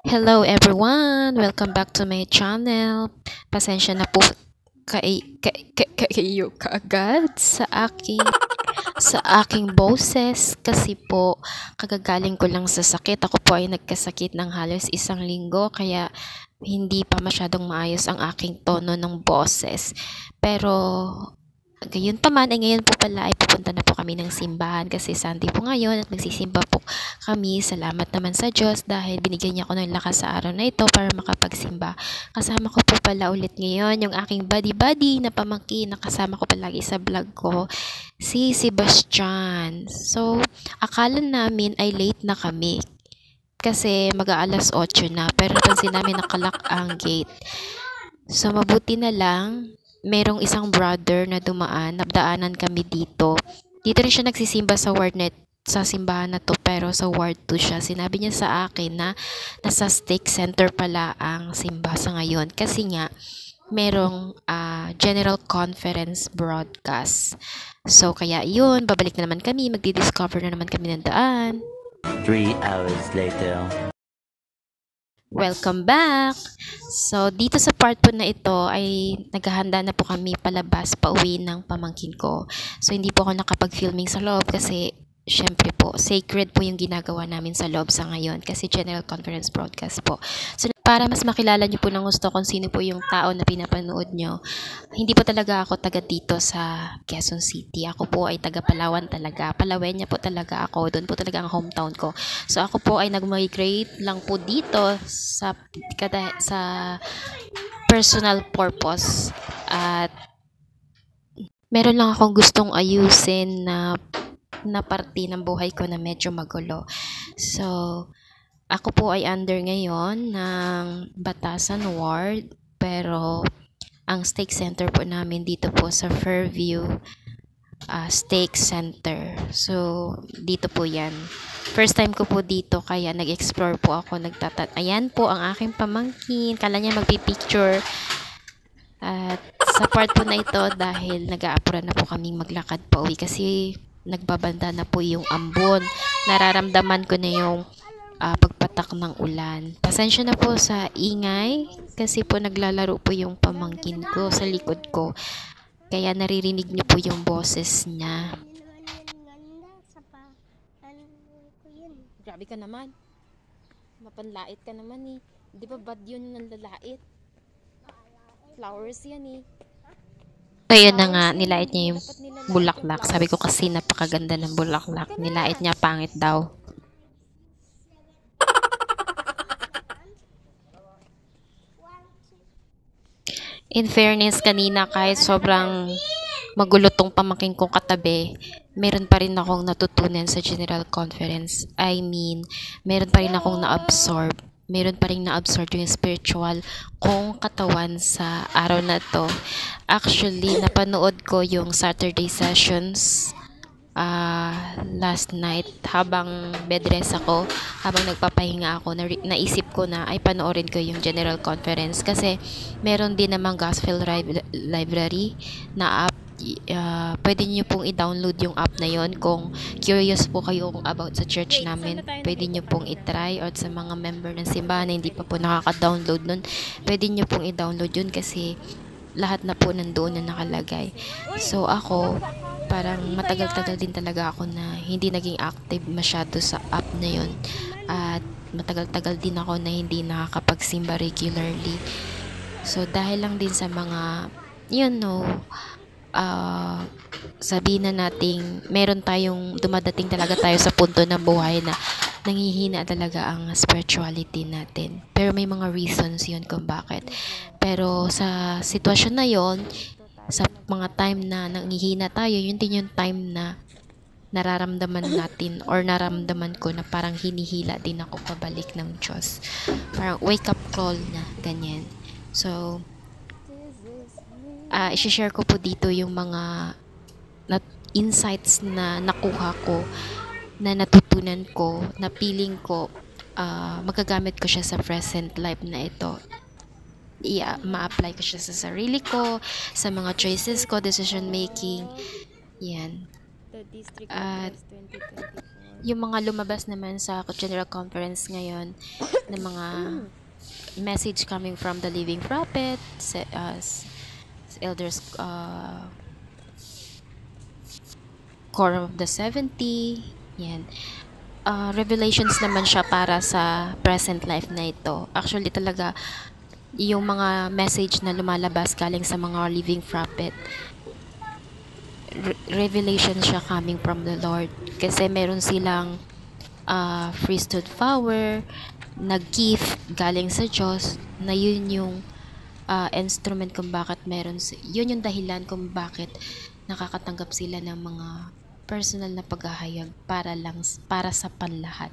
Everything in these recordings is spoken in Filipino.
Hello everyone! Welcome back to my channel. Pasensya na po kayo kaagad sa aking boses kasi po kagagaling ko lang sa sakit. Ako po ay nagkasakit ng halos 1 linggo kaya hindi pa masyadong maayos ang aking tono ng boses. Pero gayon pa man, ay ngayon po pala ay pupunta na po kami ng simbahan kasi Sunday po ngayon at magsisimba po kami. Salamat naman sa Diyos dahil binigyan niya ako ng lakas sa araw na ito para makapagsimba. Kasama ko po pala ulit ngayon yung aking buddy-buddy na pamangkin na kasama ko palagi sa vlog ko, si Sebastian. So, akala namin ay late na kami kasi mag-aalas 8 na pero napansin namin nakalak ang gate. So, mabuti na lang merong isang brother na dumaan, nabdaanan kami dito. Dito rin siya nagsisimba sa ward net sa simbahan na to pero sa ward 2 siya. Sinabi niya sa akin na nasa stake center pala ang simba sa ngayon kasi nga merong general conference broadcast. So kaya yun, babalik na naman kami, magdi-discover na naman kami ng daan. 3 hours later. Welcome back! So, dito sa part po na ito ay naghahanda na po kami palabas, pauwi ng pamangkin ko. So, hindi po ako nakapag-filming sa loob kasi syempre po, sacred po yung ginagawa namin sa loob sa ngayon kasi general conference broadcast po. So, para mas makilala nyo po ng gusto kung sino po yung tao na pinapanood nyo, hindi po talaga ako taga dito sa Quezon City. Ako po ay taga Palawan talaga. Palawenya po talaga ako. Doon po talaga ang hometown ko. So, ako po ay nag-migrate lang po dito sa personal purpose. At meron lang akong gustong ayusin na parte ng buhay ko na medyo magulo. So, ako po ay under ngayon ng Batasan Ward, pero ang stake center po namin dito po sa Fairview Stake Center. So, dito po yan. First time ko po dito, kaya nag-explore po ako. Ayan po ang aking pamangkin. Kala niya magpipicture. At sa part po na ito, dahil nag-aapura na po kaming maglakad pa uwi kasi nagbabanda na po yung ambon. Nararamdaman ko na yung pagpatak ng ulan. Pasensya na po sa ingay kasi po naglalaro po yung pamangkin ko sa likod ko. Kaya naririnig niyo po yung boses niya. Grabe ka naman. Mapanlait ka naman eh. Di ba bad yun ng lalait? Flowers yan eh. So yun na nga, nilait niya yung bulaklak. Sabi ko kasi napakaganda ng bulaklak. Nilait niya, pangit daw. In fairness, kanina kahit sobrang magulo tong pamangkin kong katabi, meron pa rin akong natutunan sa general conference. I mean, meron pa rin akong na-absorb. Meron pa rin na-absorb yung spiritual kong katawan sa araw na to. Actually, napanood ko yung Saturday sessions last night habang bedrest ako, habang nagpapahinga ako, naisip ko na ay panoorin ko yung general conference kasi meron din namang gospel library na app. Pwede nyo pong i-download yung app na yon kung curious po kayo about sa church namin. Pwede nyo pong i-try, or sa mga member ng simbahan na hindi pa po nakaka-download nun, pwede nyo pong i-download yun kasi lahat na po nandoon na nakalagay. So ako, parang matagal-tagal din talaga ako na hindi naging active masyado sa app na yun. At matagal-tagal din ako na hindi nakakapagsimba regularly. So dahil lang din sa mga, sabihin na nating meron tayong dumadating talaga tayo sa punto ng buhay na nanghihina talaga ang spirituality natin. Pero may mga reasons yun kung bakit. Pero sa sitwasyon na yon, sa mga time na nanghihina tayo, yun din yung time na nararamdaman natin or naramdaman ko na parang hinihila din ako pabalik ng Diyos. Parang wake up call na, ganyan. So, i-share ko po dito yung mga insights na nakuha ko, na natutunan ko, na feeling ko magagamit ko siya sa present life na ito. Ma-apply ko siya sa sarili ko, sa mga choices ko, decision making. Yan. At Yung mga lumabas naman sa General Conference ngayon na mga message coming from the Living Prophet, Elders Quorum of the 70, yan. Revelations naman siya para sa present life na ito. Actually talaga, yung mga message na lumalabas galing sa mga Living Prophet, revelation siya coming from the Lord. Kasi meron silang priesthood power, na gift galing sa Diyos, na yun yung instrument kung bakit yun yung dahilan kung bakit nakakatanggap sila ng mga personal na paghahayag para sa panlahat,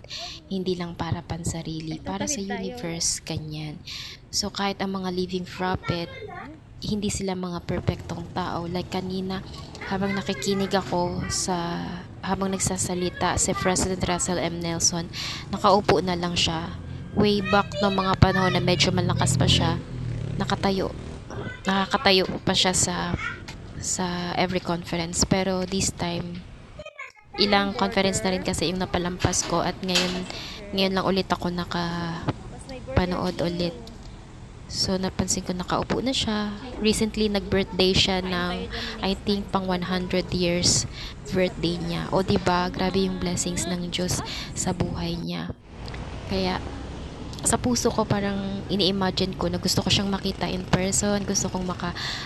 hindi lang para pansarili, para sa universe, kanyan. So kahit ang mga living prophet, hindi sila mga perfectong tao. Like kanina, habang nakikinig ako habang nagsasalita si President Russell M. Nelson, nakaupo na lang siya. Way back no mga panahon na medyo malakas pa siya, nakakatayo pa siya sa every conference. Pero this time, ilang conference na rin kasi yung napalampas ko, at ngayon lang ulit ako nakapanood ulit. So napansin ko nakaupo na siya. Recently nag-birthday siya ng I think pang 100 years birthday niya. O diba, grabe yung blessings ng Diyos sa buhay niya. Kaya sa puso ko parang ini-imagine ko na gusto ko siyang makita in person, gusto kong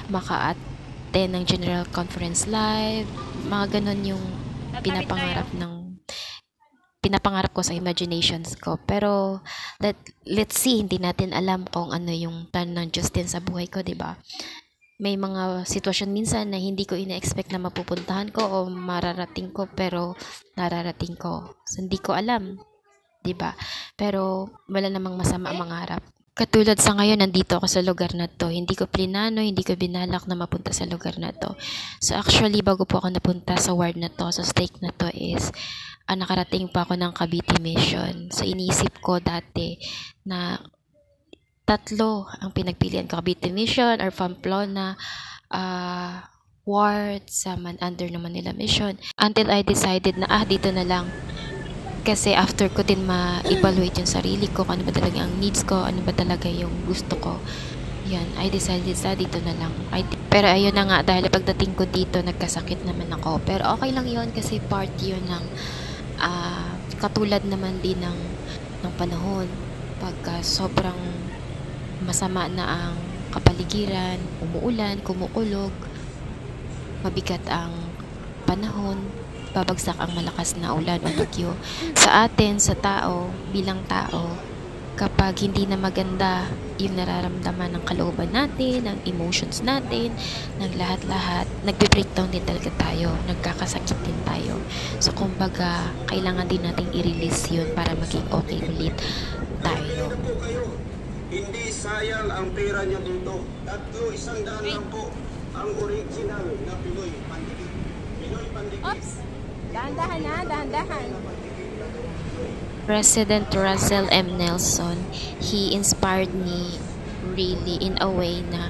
maka-attend ng General Conference live, mga ganon yung pinapangarap ko sa imaginations ko. Pero let's see, hindi natin alam kung ano yung plan ng Diyos din sa buhay ko, 'di ba? May mga sitwasyon minsan na hindi ko ina-expect na mapupuntahan ko o mararating ko, pero nararating ko. So, hindi ko alam, 'di ba? Pero wala namang masama ang mangarap. Katulad sa ngayon, nandito ako sa lugar na to. Hindi ko plinano, hindi ko binalak na mapunta sa lugar na to. So actually, bago po ako napunta sa ward na to, sa stake na to is, nakarating pa ako ng Cavite Mission. So iniisip ko dati na tatlo ang pinagpilian ko, Cavite Mission or Pamplona ward sa under ng Manila Mission. Until I decided na dito na lang. Kasi after ko din ma-evaluate yung sarili ko, ano ba talaga ang needs ko, ano ba talaga yung gusto ko. Yan, I decided dito na lang. Pero ayun na nga, dahil pagdating ko dito, nagkasakit naman ako. Pero okay lang yun kasi part yun ng katulad naman din ng panahon. Pagka sobrang masama na ang kapaligiran, umuulan, kumukulog, mabigat ang panahon, babagsak ang malakas na ulan o bagyo. Sa atin, sa tao, bilang tao, kapag hindi na maganda yung nararamdaman ng kalooban natin, ng emotions natin, ng lahat-lahat, nagbe-breakdown din talaga tayo, nagkakasakit din tayo. So, kumbaga, kailangan din nating i-release yun para maging okay ulit tayo. Hindi sayang ang pera niya dito. 100 lang po ang original na Pinoy Pandikit. Pinoy Pandikit. Oops! Dahan-dahan na, dahan-dahan. President Russell M. Nelson, he inspired me really in a way na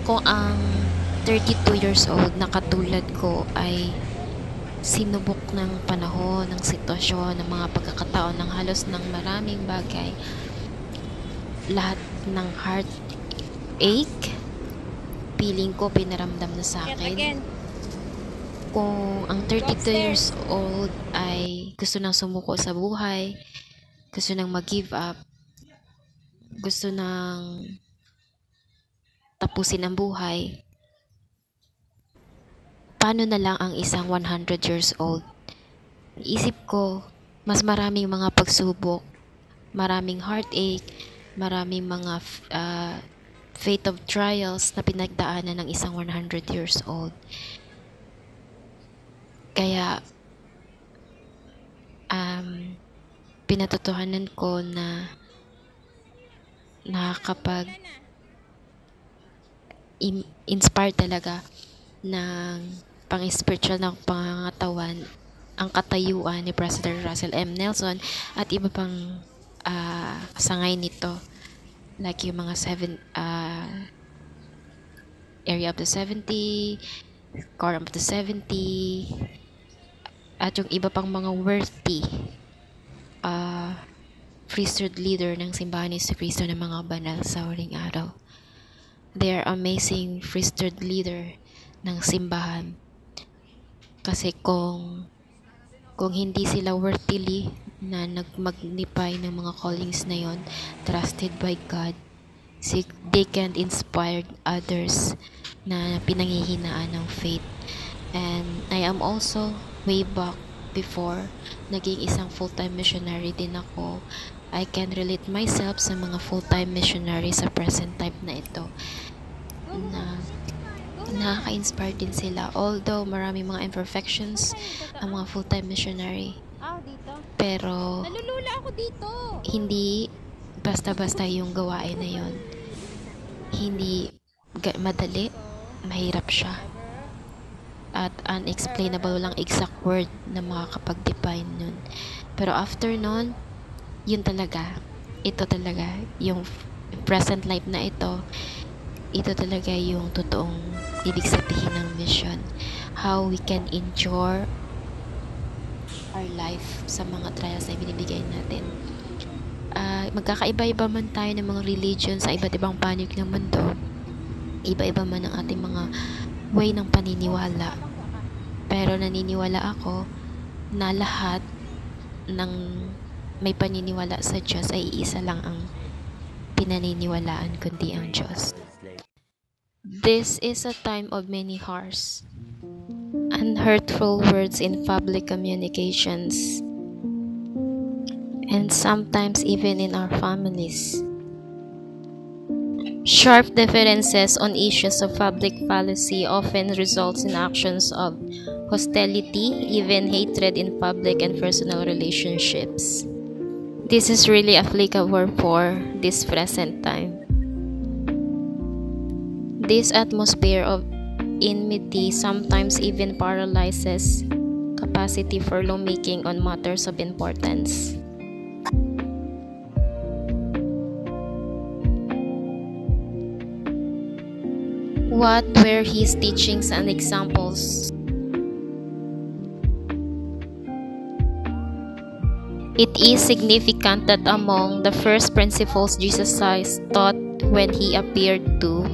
kung ang 32 years old na katulad ko ay sinubok ng panahon, ng sitwasyon, ng mga pagkakataon, ng halos ng maraming bagay, lahat ng heartache, feeling ko pinaramdam na sa akin. Kung ang 32 years old ay gusto nang sumuko sa buhay, gusto nang mag-give up, gusto nang tapusin ang buhay, paano na lang ang isang 100 years old? Isip ko, mas maraming mga pagsubok, maraming heartache, maraming mga fate of trials na pinagdaanan ng isang 100 years old. Kaya, pinatotohanan ko na nakakapag inspire talaga ng pang-spiritual ng pangangatawan ang katayuan ni President Russell M. Nelson at iba pang sangay nito, like yung mga Area of the 70, Quorum of the 70, at yung iba pang mga worthy priesthood leader ng simbahan ni Kristo ng mga banal sa huling araw. They are amazing priesthood leader ng simbahan. Kasi kung hindi sila worthily na nagmagnify ng mga callings na yon, trusted by God, they can inspire others na pinanghihinaan ng faith. And I am also, way back before, naging isang full-time missionary din ako. I can relate myself sa mga full-time missionary sa present time na ito. Na nakaka-inspire din sila. Although marami mga imperfections ang mga full-time missionary. Dito. Pero Nalulula ako dito. hindi basta-basta yung gawain na yon. Hindi madali, mahirap siya. At unexplainable lang exact word na makakapag-define nun. Pero after nun, ito talaga, yung present life na ito talaga yung totoong ibig sabihin ng mission. How we can endure our life sa mga trials na binibigay natin. Magkakaiba-iba man tayo ng mga religion sa iba't ibang panig ng mundo. Iba-iba man ang ating mga way ng paniniwala. Pero naniniwala ako na lahat ng may paniniwala sa Diyos ay iisa lang ang pinaniniwalaan, kundi ang Diyos. This is a time of many harsh and hurtful words in public communications, and sometimes even in our families. Sharp differences on issues of public policy often results in actions of hostility, even hatred in public and personal relationships. This is really applicable for this present time. This atmosphere of enmity sometimes even paralyzes capacity for lawmaking on matters of importance. What were his teachings and examples? It is significant that among the first principles Jesus Christ taught when he appeared to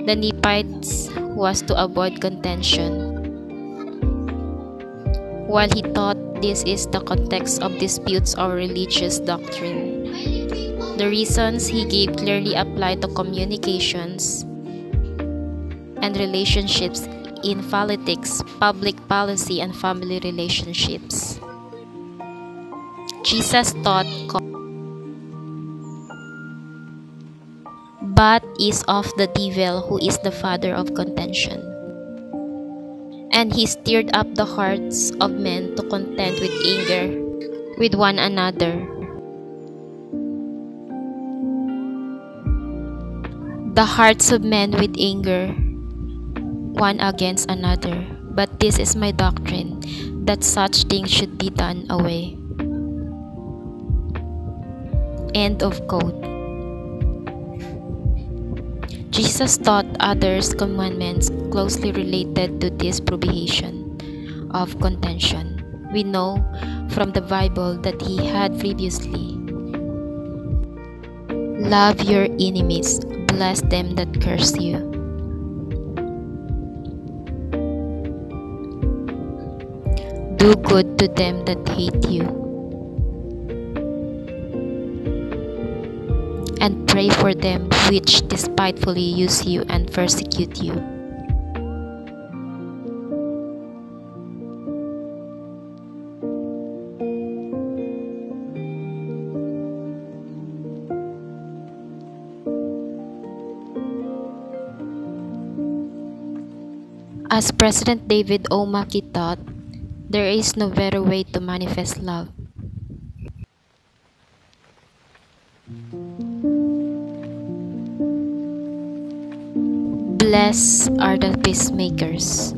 the Nephites was to avoid contention. While he taught this is the context of disputes or religious doctrine, the reasons he gave clearly apply to communications and relationships in politics, public policy, and family relationships. Jesus taught, "But is of the devil, who is the father of contention. And he stirred up the hearts of men to contend with anger with one another." The hearts of men with anger one against another. But this is my doctrine, that such things should be done away. End of quote. Jesus taught others commandments closely related to this prohibition of contention. We know from the Bible that he had previously, "Love your enemies, bless them that curse you. Do good to them that hate you. And pray for them which despitefully use you and persecute you." As President David O. Mackey taught, there is no better way to manifest love. Blessed are the peacemakers.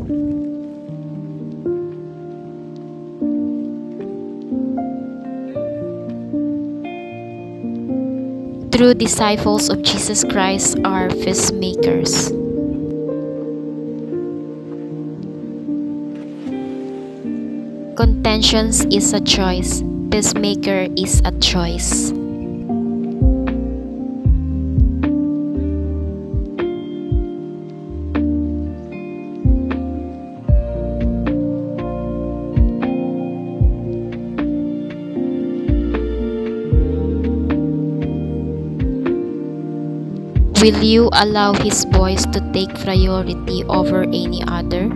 True disciples of Jesus Christ are peacemakers. Contentions is a choice. Peacemaker is a choice. Will you allow his voice to take priority over any other?